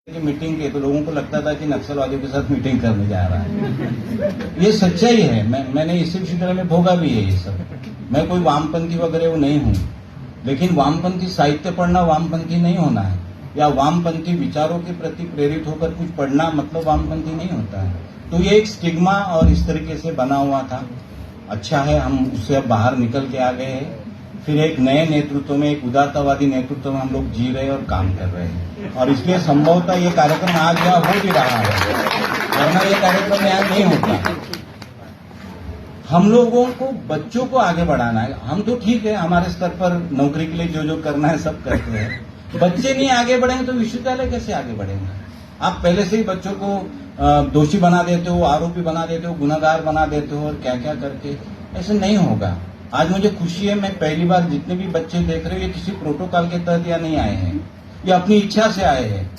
की मीटिंग के तो लोगों को लगता था कि नक्सलवादियों के साथ मीटिंग करने जा रहा है। ये सच्चाई है। मैंने इसी विश्वविद्यालय में भोगा भी है ये सब। मैं कोई वामपंथी वगैरह वो नहीं हूँ, लेकिन वामपंथी साहित्य पढ़ना वामपंथी नहीं होना है, या वामपंथी विचारों के प्रति प्रेरित होकर कुछ पढ़ना मतलब वामपंथी नहीं होता है। तो ये एक स्टिग्मा और इस तरीके से बना हुआ था। अच्छा है हम उससे अब बाहर निकल के आ गए हैं। फिर एक नए नेतृत्व में, एक उदारतावादी नेतृत्व में हम लोग जी रहे हैं और काम कर रहे हैं, और इसलिए संभवतः ये कार्यक्रम आज यहाँ हो भी रहा है, वरना ये कार्यक्रम यहाँ नहीं होता। हम लोगों को बच्चों को आगे बढ़ाना है। हम तो ठीक है, हमारे स्तर पर नौकरी के लिए जो जो करना है सब करते हैं। बच्चे नहीं आगे बढ़ेंगे तो विश्वविद्यालय कैसे आगे बढ़ेंगे? आप पहले से ही बच्चों को दोषी बना देते हो, आरोपी बना देते हो, गुनाहगार बना देते हो, और क्या क्या करके ऐसे नहीं होगा। आज मुझे खुशी है, मैं पहली बार जितने भी बच्चे देख रहे हो ये किसी प्रोटोकॉल के तहत या नहीं आए हैं, ये अपनी इच्छा से आए हैं,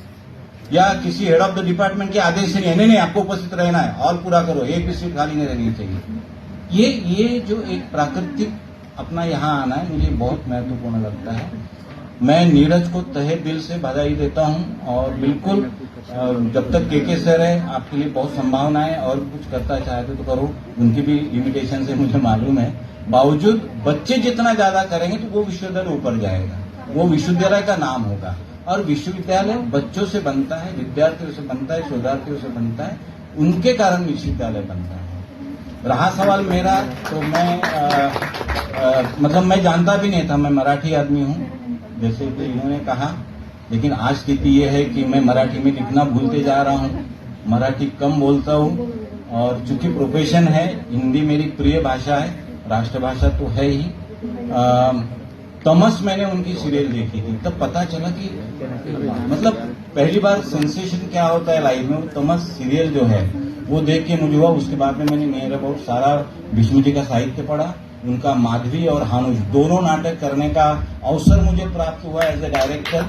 या किसी हेड ऑफ द डिपार्टमेंट के आदेश से नहीं। नहीं, आपको उपस्थित रहना है और पूरा करो, एक भी सीट खाली नहीं रहनी चाहिए। ये जो एक प्राकृतिक अपना यहाँ आना है, मुझे बहुत महत्वपूर्ण लगता है। मैं नीरज को तहे दिल से बधाई देता हूँ, और बिल्कुल जब तक के सर है आपके लिए बहुत संभावना है, और कुछ करता चाहते तो करो। उनकी भी लिमिटेशन से मुझे मालूम है, बावजूद बच्चे जितना ज्यादा करेंगे तो वो विश्वविद्यालय ऊपर जाएगा, वो विश्वविद्यालय का नाम होगा। और विश्वविद्यालय बच्चों से बनता है, विद्यार्थियों से बनता है, शोधार्थियों से बनता है, उनके कारण विश्वविद्यालय बनता है। रहा सवाल मेरा, तो मैं मतलब मैं जानता भी नहीं था, मैं मराठी आदमी हूँ जैसे कि इन्होंने कहा, लेकिन आज स्थिति ये है कि मैं मराठी में लिखना भूलते जा रहा हूँ, मराठी कम बोलता हूँ, और चूंकि प्रोफेशन है, हिंदी मेरी प्रिय भाषा है, राष्ट्रभाषा तो है ही। तमस मैंने उनकी सीरियल देखी थी, तब पता चला कि मतलब पहली बार सेंसेशन क्या होता है लाइफ में। तमस सीरियल जो है वो देख के मुझे हुआ। उसके बाद में मैंने मेरा बहुत सारा विष्णु जी का साहित्य पढ़ा, उनका माधवी और हानुष दोनों नाटक करने का अवसर मुझे प्राप्त हुआ एज ए डायरेक्टर।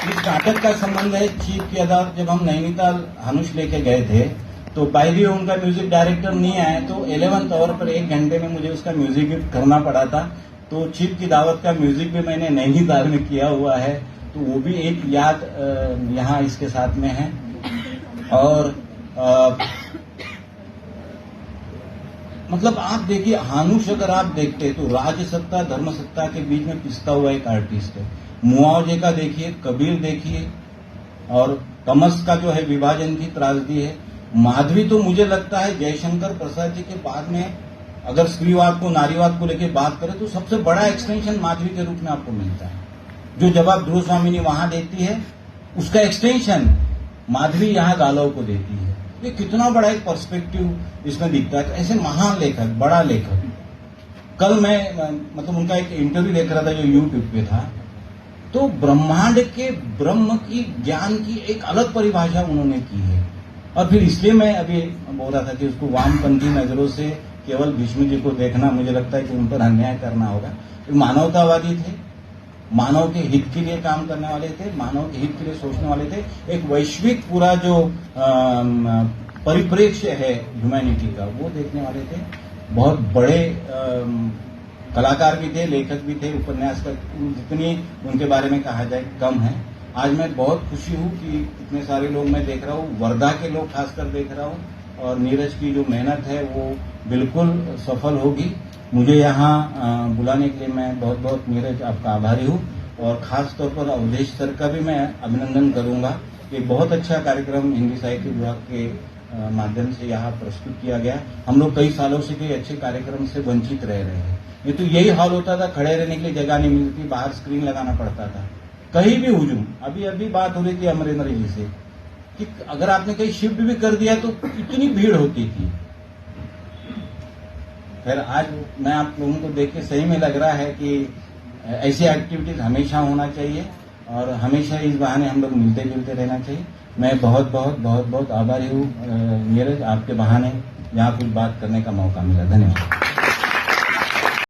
इस नाटक का संबंध है चीफ की अदालत। जब हम नैनीताल हानुष लेके गए थे तो बाहरी उनका म्यूजिक डायरेक्टर नहीं आया, तो 11th आवर पर 1 घंटे में मुझे उसका म्यूजिक करना पड़ा था। तो चीफ की दावत का म्यूजिक भी मैंने नैनीताल में किया हुआ है, तो वो भी एक याद यहाँ इसके साथ में है। और मतलब आप देखिए, हानुष अगर आप देखते तो राजसत्ता धर्म सत्ता के बीच में पिसता हुआ एक आर्टिस्ट है। मुआवजे का देखिए, कबीर देखिए, और तमस का जो है विभाजन की त्रासदी है। माधवी तो मुझे लगता है जयशंकर प्रसाद जी के बाद में अगर स्त्रीवाद को, नारीवाद को लेकर बात करें तो सबसे बड़ा एक्सटेंशन माधवी के रूप में आपको मिलता है। जो जवाब ध्रुव स्वामिनी वहां देती है, उसका एक्सटेंशन माधवी यहाँ गालव को देती है। ये कितना बड़ा एक पर्सपेक्टिव इसमें दिखता है। ऐसे महान लेखक, बड़ा लेखक, कल मैं मतलब उनका एक इंटरव्यू देख रहा था जो यूट्यूब पे था, तो ब्रह्मांड के ब्रह्म की ज्ञान की एक अलग परिभाषा उन्होंने की है। और फिर इसलिए मैं अभी बोल रहा था कि उसको वामपंथी नजरों से केवल विष्णु जी को देखना, मुझे लगता है कि उन पर अन्याय करना होगा। वो मानवतावादी थे, मानव के हित के लिए काम करने वाले थे, मानव के हित के लिए सोचने वाले थे। एक वैश्विक पूरा जो परिप्रेक्ष्य है ह्यूमैनिटी का, वो देखने वाले थे। बहुत बड़े कलाकार भी थे, लेखक भी थे, उपन्यासकार, जितनी उनके बारे में कहा जाए कम है। आज मैं बहुत खुशी हूँ कि इतने सारे लोग मैं देख रहा हूँ, वर्धा के लोग खासकर देख रहा हूँ, और नीरज की जो मेहनत है वो बिल्कुल सफल होगी। मुझे यहाँ बुलाने के लिए मैं बहुत बहुत नीरज आपका आभारी हूँ, और खास तौर पर अवधेश सर का भी मैं अभिनंदन करूंगा। एक बहुत अच्छा कार्यक्रम हिंदी साहित्य विभाग के माध्यम से यहाँ प्रस्तुत किया गया। हम लोग कई सालों से कई अच्छे कार्यक्रम से वंचित रह रहे हैं। ये तो यही हाल होता था, खड़े रहने के लिए जगह नहीं मिलती, बाहर स्क्रीन लगाना पड़ता था, कहीं भी हुजूम। अभी बात हो रही थी अमरेंद्र जी से कि अगर आपने कहीं शिफ्ट भी कर दिया तो इतनी भीड़ होती थी। फिर आज मैं आप लोगों को देख के सही में लग रहा है कि ऐसी एक्टिविटीज हमेशा होना चाहिए, और हमेशा इस बहाने हम लोग मिलते जुलते रहना चाहिए। मैं बहुत बहुत बहुत बहुत आभारी हूँ नीरज, आपके बहाने यहाँ कुछ बात करने का मौका मिला। धन्यवाद।